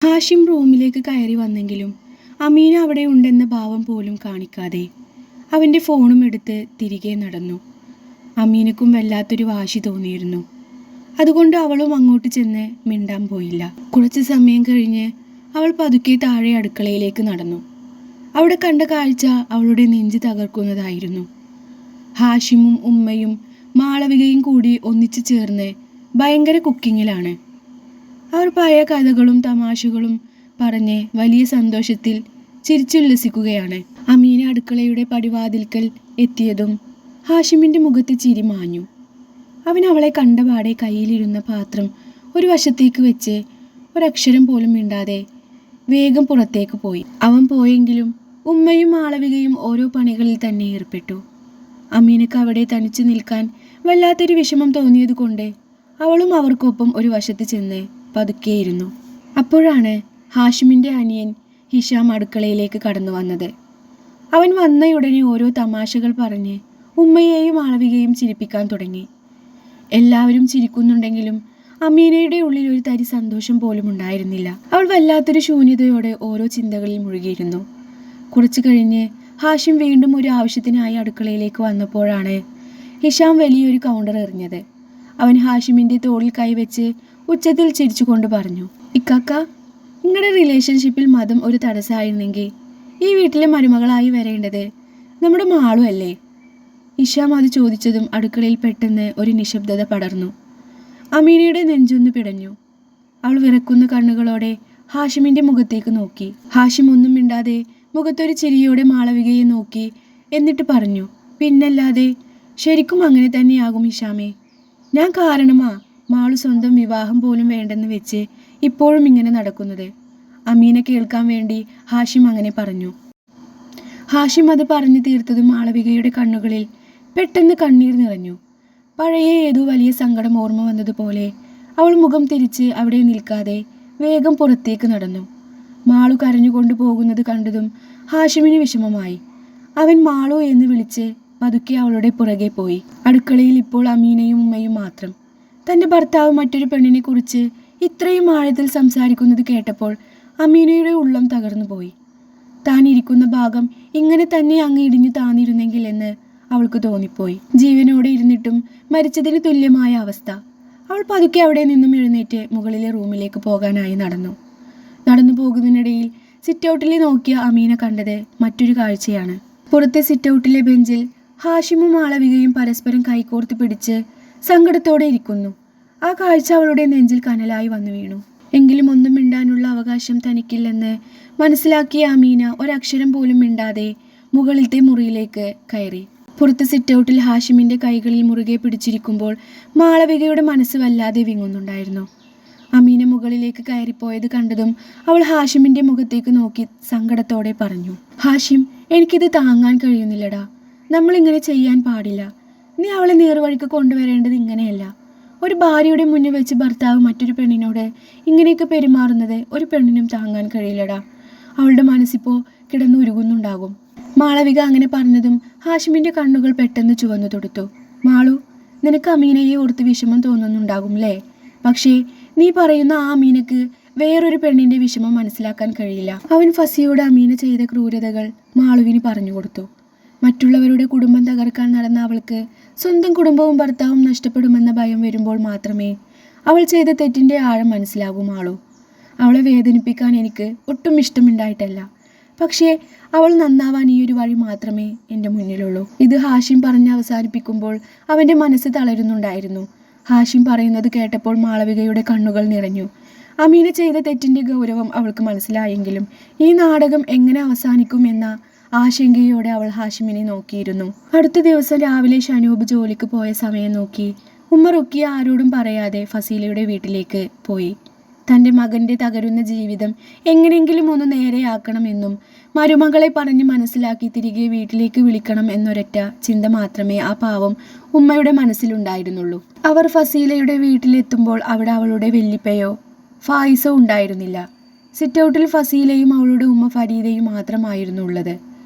ഹാഷിം റൂമിലേക്ക് കയറി വന്നെങ്കിലും അമീന അവിടെ ഉണ്ടെന്ന ഭാവം പോലും കാണിക്കാതെ അവൻ്റെ ഫോണും എടുത്ത് തിരികെ നടന്നു. അമീനക്കും വല്ലാത്തൊരു വാശി തോന്നിയിരുന്നു. അതുകൊണ്ട് അവളും അങ്ങോട്ട് ചെന്ന് മിണ്ടാൻ പോയില്ല. കുറച്ച് സമയം കഴിഞ്ഞ് അവൾ പതുക്കെ താഴെ അടുക്കളയിലേക്ക് നടന്നു. അവിടെ കണ്ട കാഴ്ച അവളുടെ നെഞ്ച് തകർക്കുന്നതായിരുന്നു. ഹാഷിമും ഉമ്മയും മാളവികയും കൂടി ഒന്നിച്ചു ചേർന്ന് ഭയങ്കര കുക്കിങ്ങിലാണ്. അവർ പഴയ കഥകളും തമാശകളും പറഞ്ഞ് വലിയ സന്തോഷത്തിൽ ചിരിച്ചുല്ലസിക്കുകയാണ്. അമീന അടുക്കളയുടെ പടിവാതിൽക്കൽ എത്തിയതും ഹാഷിമിൻ്റെ മുഖത്ത് ചിരി മാഞ്ഞു. അവൻ അവളെ കണ്ടപാടെ കയ്യിലിരുന്ന പാത്രം ഒരു വശത്തേക്ക് വെച്ച് ഒരക്ഷരം പോലും മിണ്ടാതെ വേഗം പുറത്തേക്ക് പോയി. അവൻ പോയെങ്കിലും ഉമ്മയും മാളവികയും ഓരോ പണികളിൽ തന്നെ ഏർപ്പെട്ടു. അമീനക്ക് അവിടെ തനിച്ചു നിൽക്കാൻ വല്ലാത്തൊരു വിഷമം തോന്നിയതുകൊണ്ട് അവളും അവർക്കൊപ്പം ഒരു വശത്ത് ചെന്ന് പതുക്കെയിരുന്നു. അപ്പോഴാണ് ഹാഷിമിൻ്റെ അനിയൻ ഹിഷാം അടുക്കളയിലേക്ക് കടന്നു വന്നത്. അവൻ വന്നയുടനെ ഓരോ തമാശകൾ പറഞ്ഞ് ഉമ്മയെയും മാളവികയും ചിരിപ്പിക്കാൻ തുടങ്ങി. എല്ലാവരും ചിരിക്കുന്നുണ്ടെങ്കിലും അമീനയുടെ ഉള്ളിൽ ഒരു തരി സന്തോഷം പോലും ഉണ്ടായിരുന്നില്ല. അവൾ വല്ലാത്തൊരു ശൂന്യതയോടെ ഓരോ ചിന്തകളിൽ മുഴുകിയിരുന്നു. കുറച്ചു കഴിഞ്ഞ് ഹാഷിം വീണ്ടും ഒരു ആവശ്യത്തിനായി അടുക്കളയിലേക്ക് വന്നപ്പോഴാണ് ഹിഷാം വലിയൊരു കൗണ്ടർ എറിഞ്ഞത്. അവൻ ഹാഷിമിൻ്റെ തോളിൽ കൈവച്ച് ഉച്ചത്തിൽ ചിരിച്ചുകൊണ്ട് പറഞ്ഞു, ഇക്കാക്ക, നിങ്ങളുടെ റിലേഷൻഷിപ്പിൽ മതം ഒരു തടസ്സമായിരുന്നെങ്കിൽ ഈ വീട്ടിലെ മരുമകളായി വരേണ്ടത് നമ്മുടെ മാളു അല്ലേ? ഹിഷാം അത് ചോദിച്ചതും അടുക്കളയിൽ പെട്ടെന്ന് ഒരു നിശബ്ദത പടർന്നു. അമീനയുടെ നെഞ്ചൊന്നു പിടഞ്ഞു. അവൾ വിറക്കുന്ന കണ്ണുകളോടെ ഹാഷിമിൻ്റെ മുഖത്തേക്ക് നോക്കി. ഹാഷിം ഒന്നും മിണ്ടാതെ മുഖത്തൊരു ചിരിയോടെ മാളവികയെ നോക്കി. എന്നിട്ട് പറഞ്ഞു, പിന്നല്ലാതെ ശരിക്കും അങ്ങനെ തന്നെയാകും ഹിഷാമേ. ഞാൻ കാരണമാ മാളു സ്വന്തം വിവാഹം പോലും വേണ്ടെന്ന് വെച്ച് ഇപ്പോഴും ഇങ്ങനെ നടക്കുന്നത്. അമീന കേൾക്കാൻ വേണ്ടി ഹാഷിം അങ്ങനെ പറഞ്ഞു. ഹാഷിം അത് പറഞ്ഞു തീർത്തതും മാളവികയുടെ കണ്ണുകളിൽ പെട്ടെന്ന് കണ്ണീർ നിറഞ്ഞു. പഴയ ഏതോ വലിയ സങ്കടം ഓർമ്മ വന്നതുപോലെ അവൾ മുഖം തിരിച്ച് അവിടെ നിൽക്കാതെ വേഗം പുറത്തേക്ക് നടന്നു. മാളു കരഞ്ഞുകൊണ്ടു പോകുന്നത് കണ്ടതും ഹാഷിമിന് വിഷമമായി. അവൻ മാളു എന്ന് വിളിച്ച് പതുക്കെ അവളുടെ പുറകെ പോയി. അടുക്കളയിൽ ഇപ്പോൾ അമീനയും ഉമ്മയും മാത്രം. തൻ്റെ ഭർത്താവ് മറ്റൊരു പെണ്ണിനെ കുറിച്ച് ഇത്രയും ആഴത്തിൽ സംസാരിക്കുന്നത് കേട്ടപ്പോൾ അമീനയുടെ ഉള്ളം തകർന്നു പോയി. താൻ ഇരിക്കുന്ന ഭാഗം ഇങ്ങനെ തന്നെ അങ്ങ് ഇടിഞ്ഞു താന്നിരുന്നെങ്കിൽ എന്ന് അവൾക്ക് തോന്നിപ്പോയി. ജീവനോടെ ഇരുന്നിട്ടും മരിച്ചതിന് തുല്യമായ അവസ്ഥ. അവൾ പതുക്കെ അവിടെ നിന്നും എഴുന്നേറ്റ് മുകളിലെ റൂമിലേക്ക് പോകാനായി നടന്നു പോകുന്നതിനിടയിൽ സിറ്റൗട്ടിലെ നോക്കിയ അമീന കണ്ടത് മറ്റൊരു കാഴ്ചയാണ്. പുറത്തെ സിറ്റൗട്ടിലെ ബെഞ്ചിൽ ഹാഷിമും മാളവികയും പരസ്പരം കൈകോർത്ത് പിടിച്ച് സങ്കടത്തോടെ ഇരിക്കുന്നു. ആ കാഴ്ച അവളുടെ നെഞ്ചിൽ കനലായി വന്നു വീണു. എങ്കിലും ഒന്നും മിണ്ടാനുള്ള അവകാശം തനിക്കില്ലെന്ന് മനസ്സിലാക്കിയ അമീന ഒരക്ഷരം പോലും മിണ്ടാതെ മുകളിലത്തെ മുറിയിലേക്ക് കയറി. പുറത്ത് സിറ്റൗട്ടിൽ ഹാഷിമിൻ്റെ കൈകളിൽ മുറുകെ പിടിച്ചിരിക്കുമ്പോൾ മാളവികയുടെ മനസ്സ് വല്ലാതെ വിങ്ങുന്നുണ്ടായിരുന്നു. അമീന മുകളിലേക്ക് കയറിപ്പോയത് കണ്ടതും അവൾ ഹാഷിമിൻ്റെ മുഖത്തേക്ക് നോക്കി സങ്കടത്തോടെ പറഞ്ഞു, ഹാഷിം, എനിക്കിത് താങ്ങാൻ കഴിയുന്നില്ലടാ. നമ്മളിങ്ങനെ ചെയ്യാൻ പാടില്ല. നീ അവളെ നേർവഴിക്ക് കൊണ്ടുവരേണ്ടത് ഇങ്ങനെയല്ല. ഒരു ഭാര്യയുടെ മുന്നിൽ വെച്ച് ഭർത്താവ് മറ്റൊരു പെണ്ണിനോട് ഇങ്ങനെയൊക്കെ പെരുമാറുന്നത് ഒരു പെണ്ണിനും താങ്ങാൻ കഴിയില്ലടാ. അവളുടെ മനസ്സിപ്പോൾ കിടന്നുരുകുന്നുണ്ടാകും. മാളവിക അങ്ങനെ പറഞ്ഞതും ഹാഷിമിൻ്റെ കണ്ണുകൾ പെട്ടെന്ന് ചുവന്നു തൊടുത്തു. മാളു, നിനക്ക് അമീനയെ ഓർത്ത് വിഷമം തോന്നുന്നുണ്ടാകും അല്ലേ? പക്ഷേ നീ പറയുന്ന ആ അമീനക്ക് വേറൊരു പെണ്ണിൻ്റെ വിഷമം മനസ്സിലാക്കാൻ കഴിയില്ല. അവൻ ഫസിയോട് അമീന ചെയ്ത ക്രൂരതകൾ മാളുവിന് പറഞ്ഞു കൊടുത്തു. മറ്റുള്ളവരുടെ കുടുംബം തകർക്കാൻ നടന്ന അവൾക്ക് സ്വന്തം കുടുംബവും ഭർത്താവും നഷ്ടപ്പെടുമെന്ന ഭയം വരുമ്പോൾ മാത്രമേ അവൾ ചെയ്ത തെറ്റിൻ്റെ ആഴം മനസ്സിലാകൂ മാളു. അവളെ വേദനിപ്പിക്കാൻ എനിക്ക് ഒട്ടും ഇഷ്ടമുണ്ടായിട്ടല്ല. പക്ഷേ അവൾ നന്നാവാൻ ഈ ഒരു വഴി മാത്രമേ എൻ്റെ മുന്നിലുള്ളൂ. ഇത് ഹാഷിം പറഞ്ഞ് അവസാനിപ്പിക്കുമ്പോൾ അവൻ്റെ മനസ്സ് തളരുന്നുണ്ടായിരുന്നു. ഹാഷിം പറയുന്നത് കേട്ടപ്പോൾ മാളവികയുടെ കണ്ണുകൾ നിറഞ്ഞു. അമീന ചെയ്ത തെറ്റിൻ്റെ ഗൗരവം അവൾക്ക് മനസ്സിലായെങ്കിലും ഈ നാടകം എങ്ങനെ അവസാനിക്കും എന്ന ആശങ്കയോടെ അവൾ ഹാഷിമിനെ നോക്കിയിരുന്നു. അടുത്ത ദിവസം രാവിലെ ഷനൂബ് ജോലിക്ക് പോയ സമയം നോക്കി ഉമ്മ റുക്കിയ ആരോടും പറയാതെ ഫസീലയുടെ വീട്ടിലേക്ക് പോയി. തൻ്റെ മകൻ്റെ തകരുന്ന ജീവിതം എങ്ങനെയെങ്കിലും ഒന്ന് നേരെയാക്കണമെന്നും മരുമകളെ പറഞ്ഞ് മനസ്സിലാക്കി തിരികെ വീട്ടിലേക്ക് വിളിക്കണം എന്നൊരൊറ്റ ചിന്ത മാത്രമേ ആ പാവം ഉമ്മയുടെ മനസ്സിലുണ്ടായിരുന്നുള്ളൂ. അവർ ഫസീലയുടെ വീട്ടിലെത്തുമ്പോൾ അവിടെ അവളുടെ വെല്ലിപ്പയോ ഫായിസോ ഉണ്ടായിരുന്നില്ല. സിറ്റൗട്ടിൽ ഫസീലയും അവളുടെ ഉമ്മ ഫരീദയും മാത്രമായിരുന്നു ഉള്ളത്.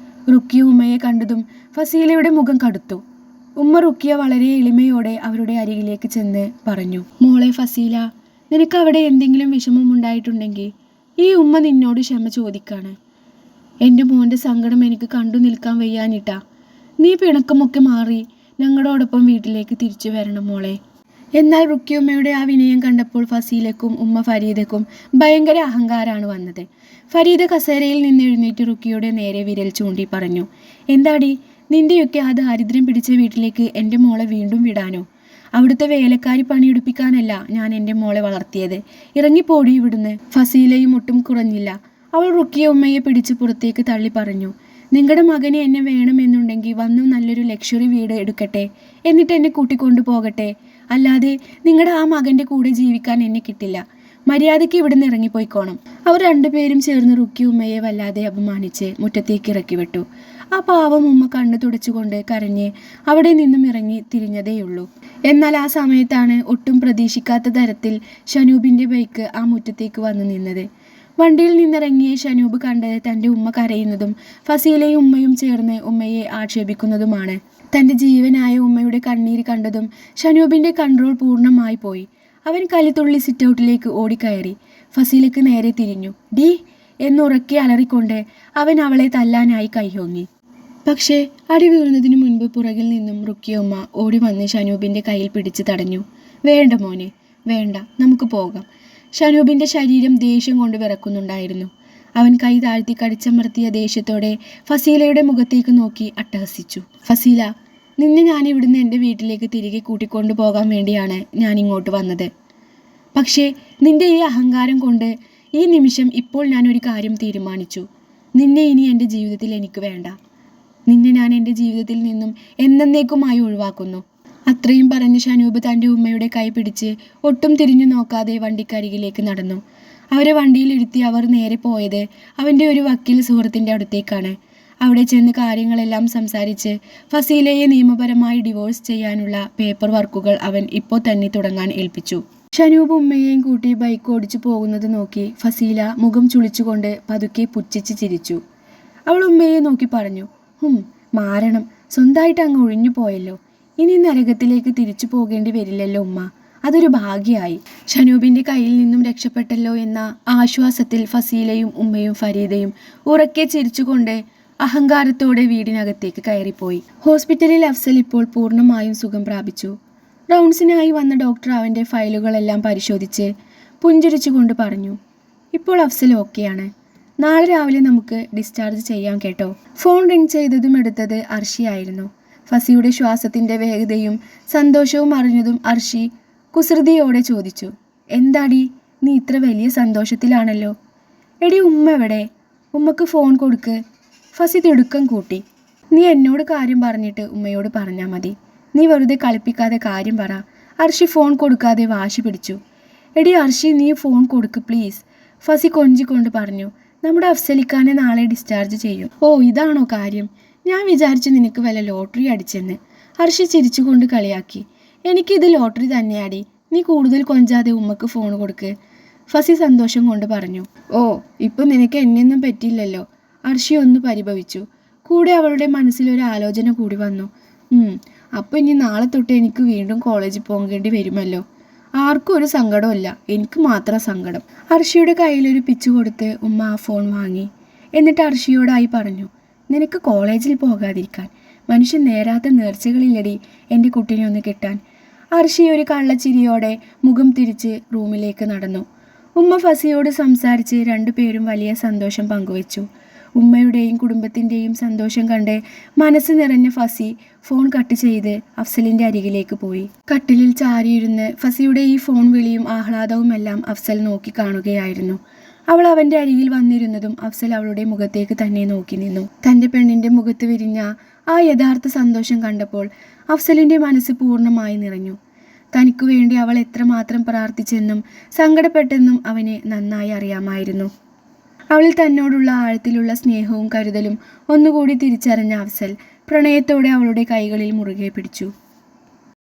റുക്കിയ ഉമ്മയെ കണ്ടതും ഫസീലയുടെ മുഖം കടുത്തു. ഉമ്മ റുക്കിയ വളരെ എളിമയോടെ അവരുടെ അരികിലേക്ക് ചെന്ന് പറഞ്ഞു, മോളെ ഫസീല, നിനക്ക് അവിടെ എന്തെങ്കിലും വിഷമം ഉണ്ടായിട്ടുണ്ടെങ്കിൽ ഈ ഉമ്മ നിന്നോട് ക്ഷമ ചോദിക്കാണ്. എൻ്റെ മോൻ്റെ സങ്കടം എനിക്ക് കണ്ടു നിൽക്കാൻ വയ്യാനിട്ടാ. നീ പിണക്കമൊക്കെ മാറി ഞങ്ങളോടൊപ്പം വീട്ടിലേക്ക് തിരിച്ചു വരണം മോളെ. എന്നാൽ റുക്കിയുമ്മയുടെ ആ വിനയം കണ്ടപ്പോൾ ഫസീലക്കും ഉമ്മ ഫരീദക്കും ഭയങ്കര അഹങ്കാരമാണ് വന്നത്. ഫരീദ കസേരയിൽ നിന്ന് എഴുന്നേറ്റ് റുക്കിയുടെ നേരെ വിരൽ ചൂണ്ടി പറഞ്ഞു, എന്താടി, നിന്റെയൊക്കെ ആ ദാരിദ്ര്യം പിടിച്ച വീട്ടിലേക്ക് എൻ്റെ മോളെ വീണ്ടും വിടാനോ? അവിടുത്തെ വേലക്കാരി പണിയെടുപ്പിക്കാനല്ല ഞാൻ എൻ്റെ മോളെ വളർത്തിയത്. ഇറങ്ങിപ്പോടി ഇവിടുന്ന്. ഫസീലയും ഒട്ടും കുറഞ്ഞില്ല. അവൾ റുക്കിയ ഉമ്മയെ പിടിച്ച് പുറത്തേക്ക് തള്ളി പറഞ്ഞു, നിങ്ങളുടെ മകനെ എന്നെ വേണമെന്നുണ്ടെങ്കിൽ വന്നു നല്ലൊരു ലക്ഷറി വീട് എടുക്കട്ടെ, എന്നിട്ട് എന്നെ കൂട്ടിക്കൊണ്ടു പോകട്ടെ. അല്ലാതെ നിങ്ങളുടെ ആ മകൻ്റെ കൂടെ ജീവിക്കാൻ എന്നെ കിട്ടില്ല. മര്യാദയ്ക്ക് ഇവിടുന്ന് ഇറങ്ങിപ്പോയിക്കോണം. അവർ രണ്ടുപേരും ചേർന്ന് റുക്കി ഉമ്മയെ വല്ലാതെ അപമാനിച്ച് മുറ്റത്തേക്ക് ഇറക്കി വിട്ടു. ആ പാവം ഉമ്മ കണ്ണു തുടച്ചുകൊണ്ട് കരഞ്ഞ് അവിടെ നിന്നും ഇറങ്ങി തിരിഞ്ഞതേയുള്ളൂ. എന്നാൽ ആ സമയത്താണ് ഒട്ടും പ്രതീക്ഷിക്കാത്ത തരത്തിൽ ഷനൂബിൻ്റെ ബൈക്ക് ആ മുറ്റത്തേക്ക് വന്നു നിന്നത്. വണ്ടിയിൽ നിന്നിറങ്ങിയ ഷനൂബ് കണ്ടത് തൻ്റെ ഉമ്മ കരയുന്നതും ഫസീലയും ഉമ്മയും ചേർന്ന് ഉമ്മയെ ആക്ഷേപിക്കുന്നതുമാണ്. തൻ്റെ ജീവനായ ഉമ്മയുടെ കണ്ണീര് കണ്ടതും ഷനൂബിൻ്റെ കൺട്രോൾ പൂർണ്ണമായി പോയി. അവൻ കലിത്തുള്ളി സിറ്റൗട്ടിലേക്ക് ഓടിക്കയറി ഫസീലയ്ക്ക് നേരെ തിരിഞ്ഞു. ഡി എന്നുറക്കെ അലറിക്കൊണ്ട് അവൻ അവളെ തല്ലാനായി കൈയോങ്ങി. പക്ഷേ അടി വീഴുന്നതിനു മുൻപ് പുറകിൽ നിന്നും റുക്കിയമ്മ ഓടി വന്ന് ഷനൂബിൻ്റെ കയ്യിൽ പിടിച്ച് തടഞ്ഞു. വേണ്ട മോനെ, വേണ്ട, നമുക്ക് പോകാം. ഷനൂബിൻ്റെ ശരീരം ദേഷ്യം കൊണ്ട് വിറക്കുന്നുണ്ടായിരുന്നു. അവൻ കൈ താഴ്ത്തി കടിച്ചമർത്തിയ ദേഷ്യത്തോടെ ഫസീലയുടെ മുഖത്തേക്ക് നോക്കി അട്ടഹസിച്ചു. ഫസീല, നിന്നെ ഞാൻ ഇവിടുന്ന് എൻ്റെ വീട്ടിലേക്ക് തിരികെ കൂട്ടിക്കൊണ്ടു പോകാൻ വേണ്ടിയാണ് ഞാൻ ഇങ്ങോട്ട് വന്നത്. പക്ഷേ നിന്റെ ഈ അഹങ്കാരം കൊണ്ട് ഈ നിമിഷം ഇപ്പോൾ ഞാൻ ഒരു കാര്യം തീരുമാനിച്ചു. നിന്നെ ഇനി എൻ്റെ ജീവിതത്തിൽ എനിക്ക് വേണ്ട. നിന്നെ ഞാൻ എൻ്റെ ജീവിതത്തിൽ നിന്നും എന്നേക്കുമായി ഒഴിവാക്കുന്നു. അത്രയും പറഞ്ഞ് ഷനൂബ് തൻ്റെ ഉമ്മയുടെ കൈ പിടിച്ച് ഒട്ടും തിരിഞ്ഞു നോക്കാതെ വണ്ടിക്കരികിലേക്ക് നടന്നു. അവരെ വണ്ടിയിലിരുത്തി അവർ നേരെ പോയത് അവൻ്റെ ഒരു വക്കീൽ സുഹൃത്തിൻ്റെ അടുത്തേക്കാണ്. അവിടെ ചെന്ന് കാര്യങ്ങളെല്ലാം സംസാരിച്ച് ഫസീലയെ നിയമപരമായി ഡിവോഴ്സ് ചെയ്യാനുള്ള പേപ്പർ വർക്കുകൾ അവൻ ഇപ്പോൾ തന്നെ തുടങ്ങാൻ ഏൽപ്പിച്ചു. ഷനൂബ് ഉമ്മയെയും കൂട്ടി ബൈക്ക് ഓടിച്ചു പോകുന്നത് നോക്കി ഫസീല മുഖം ചുളിച്ചുകൊണ്ട് പതുക്കെ പുച്ഛിച്ച് ചിരിച്ചു. അവൾ ഉമ്മയെ നോക്കി പറഞ്ഞു, മാരണം, സ്വന്തമായിട്ട് അങ്ങ് ഒഴിഞ്ഞു പോയല്ലോ. ഇനി നരകത്തിലേക്ക് തിരിച്ചു പോകേണ്ടി വരില്ലല്ലോ ഉമ്മ. അതൊരു ഭാഗ്യമായി. ഷനൂബിൻ്റെ കയ്യിൽ നിന്നും രക്ഷപ്പെട്ടല്ലോ എന്ന ആശ്വാസത്തിൽ ഫസീലയും ഉമ്മയും ഫരീദയും ഉറക്കെ ചിരിച്ചുകൊണ്ട് അഹങ്കാരത്തോടെ വീടിനകത്തേക്ക് കയറിപ്പോയി. ഹോസ്പിറ്റലിൽ അഫ്സൽ ഇപ്പോൾ പൂർണ്ണമായും സുഖം പ്രാപിച്ചു. റൗണ്ട്സിനായി വന്ന ഡോക്ടർ അവൻ്റെ ഫയലുകളെല്ലാം പരിശോധിച്ച് പുഞ്ചിരിച്ചുകൊണ്ട് പറഞ്ഞു, ഇപ്പോൾ അഫ്സൽ ഓക്കെയാണ്. നാളെ രാവിലെ നമുക്ക് ഡിസ്ചാർജ് ചെയ്യാം കേട്ടോ. ഫോൺ റിങ് ചെയ്തതും എടുത്തത് അർഷിയായിരുന്നു. ഫസിയുടെ ശ്വാസത്തിൻ്റെ വേഗതയും സന്തോഷവും അറിഞ്ഞതും അർഷി കുസൃതിയോടെ ചോദിച്ചു, എന്താടി, നീ ഇത്ര വലിയ സന്തോഷത്തിലാണല്ലോ? എടി, ഉമ്മ എവിടെ? ഉമ്മക്ക് ഫോൺ കൊടുക്ക്. ഫസി തിടുക്കം കൂട്ടി. നീ എന്നോട് കാര്യം പറഞ്ഞിട്ട് ഉമ്മയോട് പറഞ്ഞാൽ മതി. നീ വെറുതെ കളിപ്പിക്കാതെ കാര്യം പറ. അർഷി ഫോൺ കൊടുക്കാതെ വാശി പിടിച്ചു. എടി അർഷി, നീ ഫോൺ കൊടുക്ക് പ്ലീസ്, ഫസി കൊഞ്ചിക്കൊണ്ട് പറഞ്ഞു. നമ്മുടെ അഫ്സലിക്കാനെ നാളെ ഡിസ്ചാർജ് ചെയ്യും. ഓ, ഇതാണോ കാര്യം? ഞാൻ വിചാരിച്ചു നിനക്ക് വല്ല ലോട്ടറി അടിച്ചെന്ന്. അർഷി ചിരിച്ചുകൊണ്ട് കളിയാക്കി. എനിക്കിത് ലോട്ടറി തന്നെയാടി. നീ കൂടുതൽ കൊഞ്ചാതെ ഉമ്മക്ക് ഫോൺ കൊടുക്ക്, ഫസി സന്തോഷം കൊണ്ട് പറഞ്ഞു. ഓ, ഇപ്പം നിനക്ക് എന്നെയൊന്നും പറ്റിയില്ലല്ലോ, അർഷി ഒന്ന് പരിഭവിച്ചു. കൂടെ അവളുടെ മനസ്സിലൊരു ആലോചന കൂടി വന്നു. അപ്പോൾ ഇനി നാളെ തൊട്ട് എനിക്ക് വീണ്ടും കോളേജിൽ പോകേണ്ടി വരുമല്ലോ. ആർക്കും ഒരു സങ്കടമില്ല, എനിക്ക് മാത്രം സങ്കടം. അർഷിയുടെ കയ്യിലൊരു പിച്ചു കൊടുത്ത് ഉമ്മ ആ ഫോൺ വാങ്ങി. എന്നിട്ട് അർഷിയോടായി പറഞ്ഞു, നിനക്ക് കോളേജിൽ പോകാതിരിക്കാൻ മനുഷ്യൻ നേരാത്ത നേർച്ചകളില്ലടി എൻ്റെ കുട്ടീനെ ഒന്ന് കിട്ടാൻ. അർഷി ഒരു കള്ളച്ചിരിയോടെ മുഖം തിരിച്ച് റൂമിലേക്ക് നടന്നു. ഉമ്മ ഫസിയോട് സംസാരിച്ച് രണ്ടുപേരും വലിയ സന്തോഷം പങ്കുവച്ചു. ഉമ്മയുടെയും കുടുംബത്തിൻ്റെയും സന്തോഷം കണ്ട് മനസ്സ് നിറഞ്ഞ ഫസി ഫോൺ കട്ട് ചെയ്ത് അഫ്സലിൻ്റെ അരികിലേക്ക് പോയി. കട്ടിലിൽ ചാരിയിരുന്ന് ഫസിയുടെ ഈ ഫോൺ വിളിയും ആഹ്ലാദവുമെല്ലാം അഫ്സൽ നോക്കി കാണുകയായിരുന്നു. അവൾ അവൻ്റെ അരികിൽ വന്നിരുന്നതും അഫ്സൽ അവളുടെ മുഖത്തേക്ക് തന്നെ നോക്കി നിന്നു. തൻ്റെ പെണ്ണിൻ്റെ മുഖത്ത് വിരിഞ്ഞ ആ യഥാർത്ഥ സന്തോഷം കണ്ടപ്പോൾ അഫ്സലിൻ്റെ മനസ്സ് പൂർണ്ണമായി നിറഞ്ഞു. തനിക്കു വേണ്ടി അവൾ എത്രമാത്രം പ്രാർത്ഥിച്ചെന്നും സങ്കടപ്പെട്ടെന്നും അവന് നന്നായി അറിയാമായിരുന്നു. അവളിൽ തന്നോടുള്ള ആഴത്തിലുള്ള സ്നേഹവും കരുതലും ഒന്നുകൂടി തിരിച്ചറിഞ്ഞ അഫ്സൽ പ്രണയത്തോടെ അവളുടെ കൈകളിൽ മുറുകെ പിടിച്ചു.